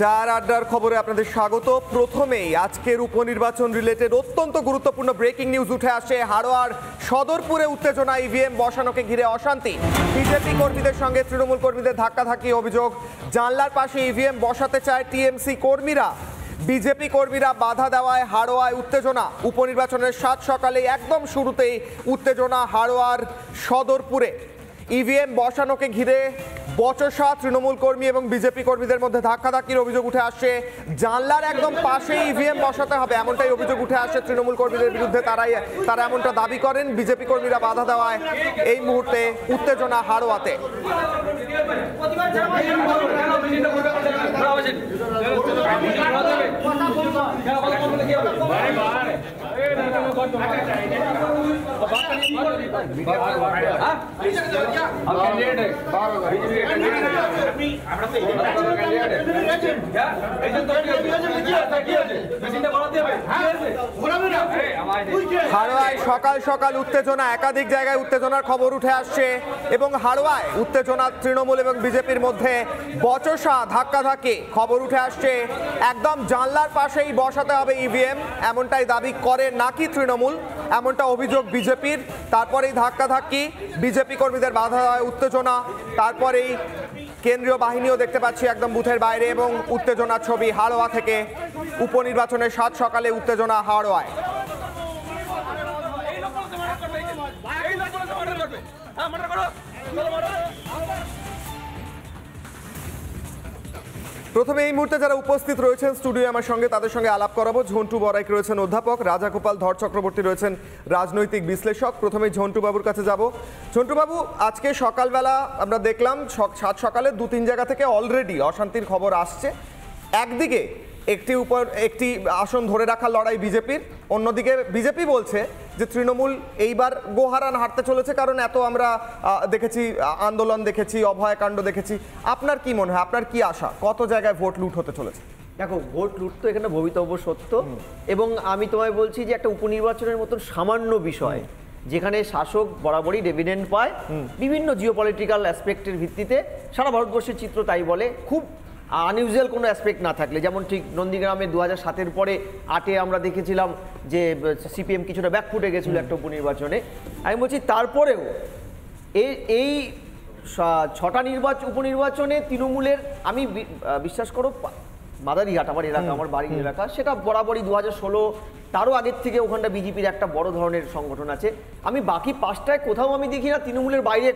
চার আড্ডার খবরে আপনাদের স্বাগত। প্রথমেই আজকের উপনির্বাচন রিলেটেড অত্যন্ত গুরুত্বপূর্ণ ব্রেকিং নিউজ উঠে আসে। হাড়োয়ার সদরপুরে উত্তেজনা, ইভিএম বসানোকে ঘিরে অশান্তি। বিজেপি কর্মীদের সঙ্গে তৃণমূল কর্মীদের ধাক্কাধাক্কি অভিযোগ। জানলার পাশে ইভিএম বসাতে চায় টিএমসি কর্মীরা, বিজেপি কর্মীরা বাধা দেওয়ায় হাড়োয়ায় উত্তেজনা। উপনির্বাচনের সাত সকালে একদম শুরুতেই উত্তেজনা হাড়োয়ার সদরপুরে। ইভিএম বসানোকে ঘিরে বচসা, তৃণমূল কর্মী এবং বিজেপি কর্মীদের মধ্যে ধাক্কাধাক্কির অভিযোগ উঠে আসছে। জানলার একদম পাশে ইভিএম বসাতে হবে এমনটাই অভিযোগ উঠে আসছে তৃণমূল কর্মীদের বিরুদ্ধে। তারা এমনটা দাবি করেন। বিজেপি কর্মীরা বাধা দেওয়ায় এই মুহূর্তে উত্তেজনা হাড়োয়াতে। হাড়োয়ায় সকাল সকাল উত্তেজনা, একাধিক জায়গায় উত্তেজনার খবর উঠে আসছে এবং হাড়োয়ায় উত্তেজনা তৃণমূল এবং বিজেপির মধ্যে বচসা, ধাক্কাধাক্কি খবর উঠে আসছে। একদম জানলার পাশেই বসাতে হবে ইভিএম এমনটাই দাবি করে নাকি তৃণমূল, এমনটা অভিযোগ বিজেপির। তারপরেই ধাক্কাধাক্কি, বিজেপি কর্মীদের বাধা দেওয়ায় উত্তেজনা। তারপরেই কেন্দ্রীয় বাহিনীও দেখতে পাচ্ছি একদম বুথের বাইরে এবং উত্তেজনার ছবি হাড়োয়া থেকে। উপনির্বাচনের সাত সকালে উত্তেজনা হাড়োয়ায়। প্রথমে এই মুহূর্তে যারা উপস্থিত রয়েছেন স্টুডিও আমার সঙ্গে, তাদের সঙ্গে আলাপ করাবো। ঝন্টু বড়াইক রয়েছেন অধ্যাপক, রাজাগোপাল ধর চক্রবর্তী রয়েছেন রাজনৈতিক বিশ্লেষক। প্রথমেই ঝন্টু বাবুর কাছে যাব। ঝন্টু বাবু, আজকে সকালবেলা আমরা দেখলাম সাত সকালে দু তিন জায়গা থেকে অলরেডি অশান্তির খবর আসছে। একদিকে একটি আসন ধরে রাখার লড়াই বিজেপির, অন্যদিকে বিজেপি বলছে যে তৃণমূল এইবার গোহারান হারতে চলেছে, কারণ এত আমরা দেখেছি, আন্দোলন দেখেছি, অভয়াকাণ্ড দেখেছি। আপনার কি মনে হয়, আপনার কি আশা, কত জায়গায় ভোট লুট হতে চলেছে? দেখো, ভোট লুট তো এখানে ভবিতব্য সত্য, এবং আমি তোমায় বলছি যে একটা উপনির্বাচনের মতন সামান্য বিষয় যেখানে শাসক বরাবরই ডিভিডেন্ড পায় বিভিন্ন জিওপলিটিক্যাল অ্যাসপেক্টের ভিত্তিতে, সারা ভারতবর্ষের চিত্র তাই বলে, খুব আনইউজুয়াল কোনো অ্যাসপেক্ট না থাকলে, যেমন ঠিক নন্দীগ্রামে 2007-এর পরে 8-এ আমরা দেখেছিলাম যে সিপিএম কিছুটা ব্যাকফুটে গেছিল একটা উপনির্বাচনে। আমি বলছি তারপরেও এই 6টা উপনির্বাচনে তৃণমূলের, আমি বিশ্বাস করো মাদারিঘাট আমার এলাকা, আমার বাড়ির এলাকা, সেটা বরাবরই 2016 তারও আগের থেকে ওখানটা বিজেপির একটা বড় ধরনের সংগঠন আছে। আমি বাকি 5টায় কোথাও আমি দেখি না তৃণমূলের বাইরে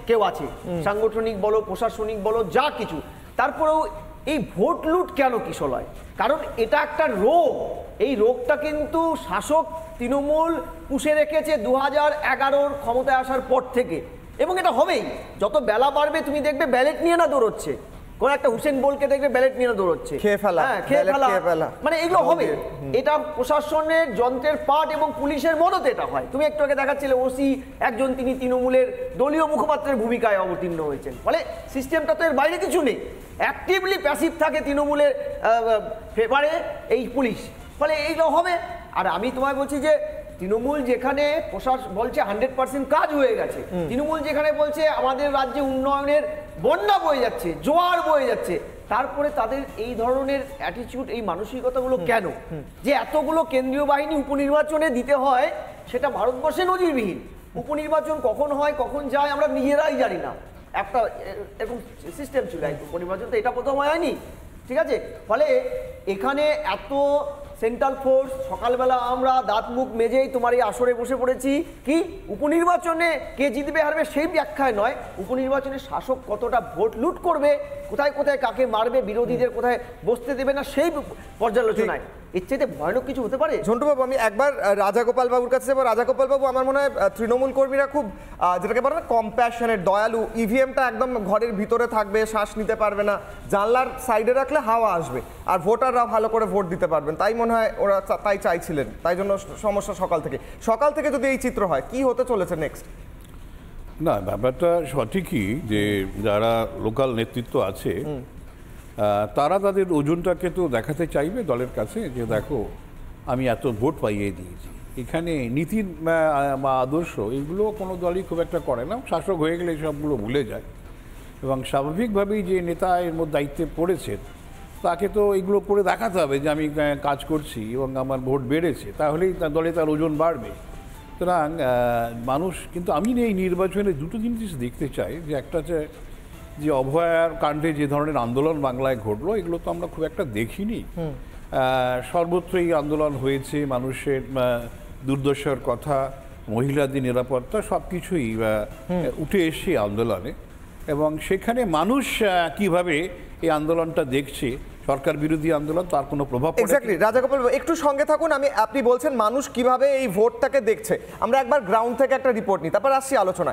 কেউ আছে, সাংগঠনিক বলো, প্রশাসনিক বলো, যা কিছু। তারপরেও এই ভোট লুট কেন কিশলয়? কারণ এটা একটা রোগ। এই রোগটা কিন্তু শাসক তৃণমূল পুষে রেখেছে 2011-র ক্ষমতায় আসার পর থেকে, এবং এটা হবেই। যত বেলা বাড়বে তুমি দেখবে ব্যালেট নিয়ে না দৌড়চ্ছে, কোন একটা হুসেন বলকে দেখবে ব্যালেট নিয়ে দৌড়চ্ছে, খেয়ে ফেলা, মানে এগুলো হবে। এটা প্রশাসনের যন্ত্রের পার্ট এবং পুলিশের মদতে এটা হয়। তুমি একটু আগে দেখাচ্ছিলে ওসি একজন, তিনি তৃণমূলের দলীয় মুখপাত্রের ভূমিকায় অবতীর্ণ হয়েছেন। ফলে সিস্টেমটা তো এর বাইরে কিছু নেই, অ্যাক্টিভলি প্যাসিভ থাকে তৃণমূলের ফেভারে এই পুলিশ। ফলে এইগুলো হবে। আর আমি তোমায় বলছি যে তৃণমূল যেখানে প্রশাসন বলছে 100% কাজ হয়ে গেছে, তৃণমূল যেখানে বলছে আমাদের রাজ্যে উন্নয়নের বন্যা বয়ে যাচ্ছে, জোয়ার বয়ে যাচ্ছে, তারপরে তাদের এই ধরনের অ্যাটিটিউড, এই মানসিকতাগুলো কেন? যে এতগুলো কেন্দ্রীয় বাহিনী উপনির্বাচনে দিতে হয়, সেটা ভারতবর্ষে নজিরবিহীন। উপনির্বাচন কখন হয়, কখন যায়, আমরা নিজেরাই জানি না। একটা এরকম সিস্টেম ছিল উপনির্বাচন, তো এটা প্রথম হয়নি, ঠিক আছে? ফলে এখানে এত সেন্ট্রাল ফোর্স, সকালবেলা আমরা দাঁত মুখ মেজেই তোমার এই আসরে বসে পড়েছি। কি উপনির্বাচনে কে জিতবে হারবে সেই ব্যাখ্যায় নয়, উপনির্বাচনে শাসক কতটা ভোট লুট করবে, কোথায় কোথায় কাকে মারবে, বিরোধীদের কোথায় বসতে দেবে না, সেই পর্যালোচনায়। এর চাইতে ভয়ানক কিছু হতে পারে? ঝন্টুবাবু, আমি একবার রাজাগোপাল বাবুর কাছে যাবো। রাজাগোপাল বাবু, আমার মনে হয় তৃণমূল কর্মীরা খুব যেটাকে বলে না কম্প্যাশনেট, দয়ালু। ইভিএমটা একদম ঘরের ভিতরে থাকবে, শ্বাস নিতে পারবে না, জানলার সাইডে রাখলে হাওয়া আসবে, আর ভোটাররা ভালো করে ভোট দিতে পারবেন, তাই মনে হয় ওরা তাই চাইছিলেন। তাই জন্য সমস্যা সকাল থেকে যদি এই চিত্র হয়, কি হতে চলেছে নেক্সট? না, ব্যাপারটা সঠিকই যে যারা লোকাল নেতৃত্ব আছে তারা তাদের ওজনটাকে তো দেখাতে চাইবে দলের কাছে, যে দেখো আমি এত ভোট পাইয়ে দিয়েছি। এখানে নীতি বা আদর্শ এগুলো কোনো দলই খুব একটা করে না, শাসক হয়ে গেলে সবগুলো ভুলে যায়। এবং স্বাভাবিকভাবেই যে নেতা এর মধ্যে দায়িত্বে পড়েছেন তাকে তো এগুলো করে দেখাতে হবে যে আমি কাজ করছি এবং আমার ভোট বেড়েছে, তাহলেই তার দলে তার ওজন বাড়বে। সুতরাং মানুষ কিন্তু আমি এই নির্বাচনে দুটো জিনিস দেখতে চাই, যে একটা হচ্ছে যে অভয়ার কাণ্ডে যে ধরনের আন্দোলন বাংলায় ঘটলো, এগুলো তো আমরা খুব একটা দেখিনি। সর্বত্রই আন্দোলন হয়েছে, মানুষের দুর্দশার কথা, মহিলাদের নিরাপত্তা সব কিছুই উঠে এসছে আন্দোলনে, এবং সেখানে মানুষ কিভাবে এই আন্দোলনটা দেখছে, সরকার বিরোধী আন্দোলন, তার কোনো প্রভাব পড়ে। এক্স্যাক্টলি, রাজাগোপাল একটু সঙ্গে থাকুন। আপনি বলছেন মানুষ কিভাবে এই ভোটটাকে দেখছে, আমরা একবার গ্রাউন্ড থেকে একটা রিপোর্ট নিই, তারপর আসছি আলোচনা।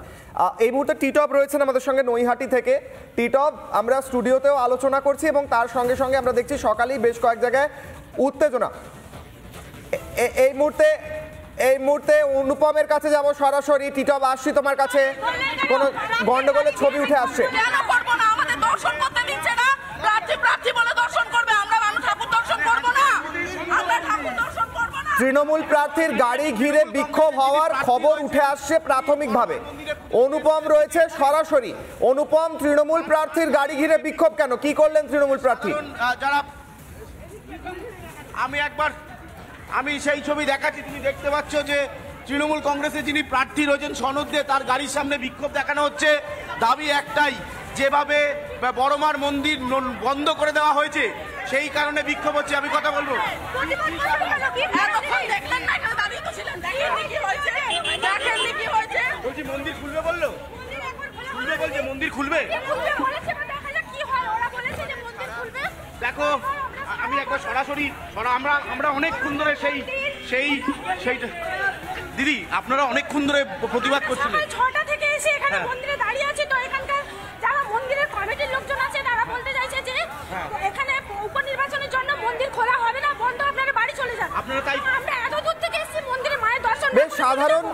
এই মুহূর্তে টিটপ রয়েছেন আমাদের সঙ্গে নৈহাটি থেকে। টিটপ, আমরা স্টুডিওতেও আলোচনা করছি এবং তার সঙ্গে সঙ্গে আমরা দেখছি সকালেই বেশ কয়েক জায়গায় উত্তেজনা। এই মুহূর্তে অনুপমের কাছে যাব সরাসরি। টিটপ, আসছি তোমার কাছে। কোনো গন্ডগোলের ছবি উঠে আসছে। তৃণমূল প্রার্থীর গাড়ি ঘিরে বিক্ষোভ হওয়ার খবর উঠে আসছে প্রাথমিকভাবে। অনুপম রয়েছে সরাসরি। অনুপম, তৃণমূল প্রার্থীর গাড়ি ঘিরে বিক্ষোভ কেন? কি করলেন তৃণমূল প্রার্থী? যারা আমি সেই ছবি দেখাচ্ছি, তুমি দেখতে পাচ্ছ যে তৃণমূল কংগ্রেসে যিনি প্রার্থী রয়েছেন সনদ দিয়ে তার গাড়ির সামনে বিক্ষোভ দেখানো হচ্ছে। দাবি একটাই, যেভাবে বড়মার মন্দির বন্ধ করে দেওয়া হয়েছে সেই কারণে বিক্ষোভ হচ্ছে। আমি কথা বলবো, বলছি মন্দির খুলবে, বললো খুলবে, বলছে মন্দির খুলবে। দেখো, আমি একবার সরাসরি আমরা অনেকক্ষণ ধরে সেই দিদি, আপনারা অনেকক্ষণ ধরে প্রতিবাদ করছিলেন। 6টা থেকে এসে এখানে মন্দিরে দাঁড়িয়ে আছে, তো এখানকার যারা মন্দিরের কমিটির লোকজন আছে তারা বলতে চাইছে যে এখানে উপনির্বাচনের জন্য মন্দির খোলা হবে না, বন্ধ, আপনারা বাড়ি চলে যান। আপনারা তাই আমরা এত দূর থেকে এসেছি মন্দিরে মায়ের দর্শন। বেশ সাধারণ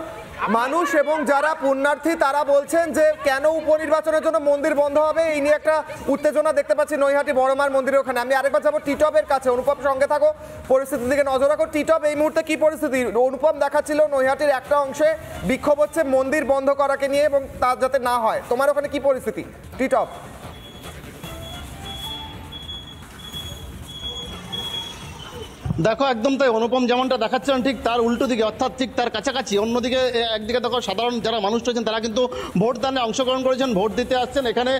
মানুষ এবং যারা পুণ্যার্থী তারা বলছেন যে কেন উপনির্বাচনের জন্য মন্দির বন্ধ হবে, এই নিয়ে একটা উত্তেজনা দেখতে পাচ্ছি নৈহাটি বড়মার মন্দিরের ওখানে। আমি আরেকবার যাবো টিটপের কাছে। অনুপম, সঙ্গে থাকো, পরিস্থিতির দিকে নজর রাখো। টিটপ, এই মুহূর্তে কি পরিস্থিতি? অনুপম দেখাচ্ছিল নৈহাটির একটা অংশে বিক্ষোভ হচ্ছে মন্দির বন্ধ করাকে নিয়ে এবং তা যাতে না হয়। তোমার ওখানে কি পরিস্থিতি টিটপ? দেখো, একদম তাই। অনুপম যেমনটা দেখাচ্ছিলেন ঠিক তার উল্টো দিকে, অর্থাৎ ঠিক তার কাছাকাছি অন্যদিকে একদিকে দেখো সাধারণ যারা মানুষ রয়েছেন তারা কিন্তু ভোটদানে অংশগ্রহণ করেছেন, ভোট দিতে আসছেন। এখানে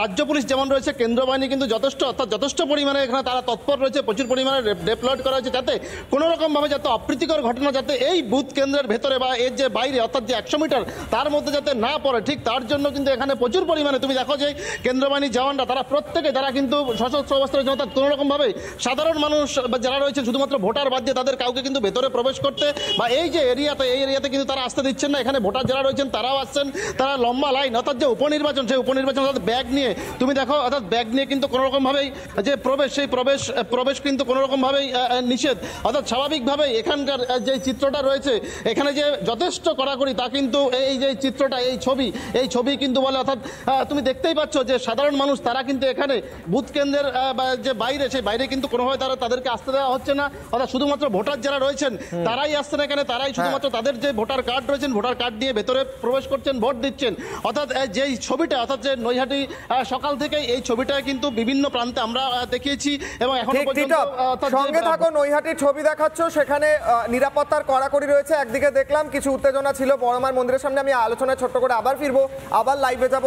রাজ্য পুলিশ যেমন রয়েছে, কেন্দ্র বাহিনী কিন্তু যথেষ্ট পরিমাণে এখানে তারা তৎপর রয়েছে, প্রচুর পরিমাণে ডেপ্লয়েড করা হয়েছে, যাতে কোনো রকমভাবে যাতে অপ্রীতিকর ঘটনা যাতে এই বুথ কেন্দ্রের ভেতরে বা এর যে বাইরে অর্থাৎ যে 100 মিটার তার মধ্যে যাতে না পড়ে, ঠিক তার জন্য কিন্তু এখানে প্রচুর পরিমাণে তুমি দেখো যে কেন্দ্র বাহিনীর জওয়ানরা তারা প্রত্যেকে যারা কিন্তু সশস্ত্র অবস্থায় রয়েছে, অর্থাৎ কোনো রকমভাবে সাধারণ মানুষ যারা রয়েছে শুধুমাত্র ভোটার বাদ দিয়ে তাদের কাউকে কিন্তু ভেতরে প্রবেশ করতে বা এই যে এরিয়াতে কিন্তু তারা আসতে দিচ্ছেন না। এখানে ভোটার যারা রয়েছেন তারাও আসছেন, তারা লম্বা লাইন, অর্থাৎ যে উপনির্বাচন সেই উপনির্বাচন অর্থাৎ ব্যাগ নিয়ে তুমি দেখো, অর্থাৎ ব্যাগ নিয়ে কিন্তু কোনো রকমভাবেই যে প্রবেশ কিন্তু কোনো রকমভাবেই নিষেধ। অর্থাৎ স্বাভাবিকভাবেই এখানকার যে চিত্রটা রয়েছে এখানে যে যথেষ্ট কড়াকড়ি তা কিন্তু এই যে চিত্রটা এই ছবি কিন্তু বলে। অর্থাৎ তুমি দেখতেই পাচ্ছ যে সাধারণ মানুষ তারা কিন্তু এখানে বুথ কেন্দ্রের যে বাইরে সেই বাইরে কিন্তু কোনোভাবে তাদেরকে আসতে দেওয়া হচ্ছে না। অর্থাৎ শুধুমাত্র ভোটার যারা রয়েছেন তারাই আসছেন এখানে, তারাই শুধুমাত্র তাদের যে ভোটার কার্ড রয়েছেন ভোটার কার্ড দিয়ে ভেতরে প্রবেশ করছেন, ভোট দিচ্ছেন। অর্থাৎ যেই ছবিটা, অর্থাৎ যে নৈহাটি সকাল থেকে এই ছবিটা কিন্তু বিভিন্ন প্রান্তে আমরা দেখিয়েছি এবং এখন সঙ্গে থাকো। নৈহাটির ছবি দেখাচ্ছ, সেখানে নিরাপত্তার কড়াকড়ি রয়েছে। একদিকে দেখলাম কিছু উত্তেজনা ছিল বড়মার মন্দিরের সামনে। আমি আলোচনায় ছোট্ট করে আবার ফিরবো, আবার লাইভে যাব।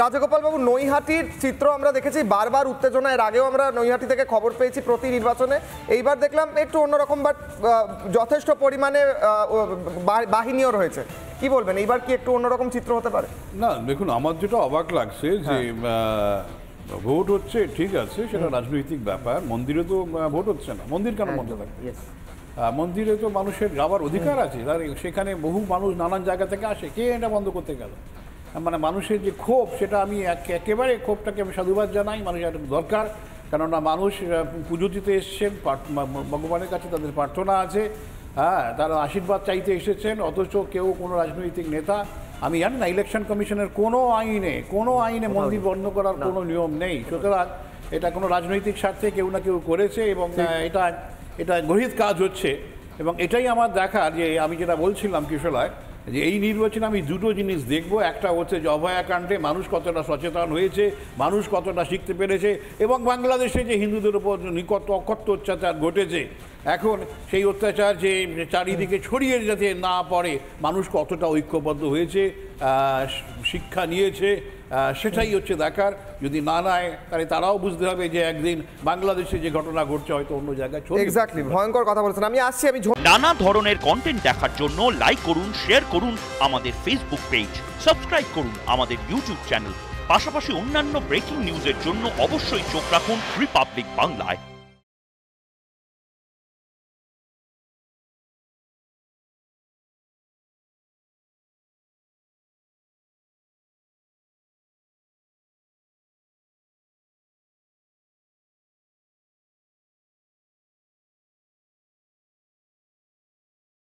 রাজগোপাল বাবু, নৈহাটির চিত্র আমরা দেখেছি বারবার উত্তেজনা, এর আগেও আমরা নৈহাটি থেকে খবর পেয়েছি প্রতি নির্বাচনে। এইবার দেখলাম একটু অন্যরকম, বাট যথেষ্ট পরিমাণে বাহিনীও রয়েছে। কি বলবেন, এইবার কি একটু অন্যরকম চিত্র হতে পারে? না, দেখুন, আমার যেটা অবাক লাগছে যে ভোট হচ্ছে, ঠিক আছে, সেটা রাজনৈতিক ব্যাপার। মন্দিরে তো ভোট হচ্ছে না, মন্দির কেন বন্ধ থাকবে? মন্দিরে তো মানুষের যাওয়ার অধিকার আছে, তার সেখানে বহু মানুষ নানান জায়গা থেকে আসে, কে এটা বন্ধ করতে গেল? মানে মানুষের যে ক্ষোভ, সেটা আমি একেবারে ক্ষোভটাকে আমি সাধুবাদ জানাই। মানুষের দরকার, কেননা মানুষ পুজো দিতে এসছেন, ভগবানের কাছে তাদের প্রার্থনা আছে, হ্যাঁ, তারা আশীর্বাদ চাইতে এসেছেন। অথচ কেউ কোনো রাজনৈতিক নেতা, আমি জানি না ইলেকশন কমিশনের কোনো আইনে মন্দির বন্ধ করার কোনো নিয়ম নেই। সুতরাং এটা কোনো রাজনৈতিক স্বার্থে কেউ না কেউ করেছে এবং এটা গহিত কাজ হচ্ছে। এবং এটাই আমার দেখা, যে আমি যেটা বলছিলাম কিশোরায়, যে এই নির্বাচনে আমি দুটো জিনিস দেখব, একটা হচ্ছে যে অভয়াকাণ্ডে মানুষ কতটা সচেতন হয়েছে, মানুষ কতটা শিখতে পেরেছে, এবং বাংলাদেশে যে হিন্দুদের উপর অকথ্য অত্যাচার ঘটেছে, এখন সেই অত্যাচার যে চারিদিকে ছড়িয়ে যেতে না পড়ে মানুষ কতটা ঐক্যবদ্ধ হয়েছে, শিক্ষা নিয়েছে, সেটাই হচ্ছে দেখার। যদি না নেয় তাহলে তারাও বুঝতে হবে যে একদিন বাংলাদেশে যে ঘটনা ঘটছে হয়তো অন্য জায়গায় ছড়িয়ে। এক্স্যাক্টলি, ভয়ঙ্কর কথা বলছেন। আমি আসছি, আমি নানা ধরনের কন্টেন্ট দেখার জন্য লাইক করুন, শেয়ার করুন আমাদের ফেসবুক পেজ, সাবস্ক্রাইব করুন আমাদের ইউটিউব চ্যানেল। পাশাপাশি অন্যান্য ব্রেকিং নিউজের জন্য অবশ্যই চোখ রাখুন রিপাবলিক বাংলায়।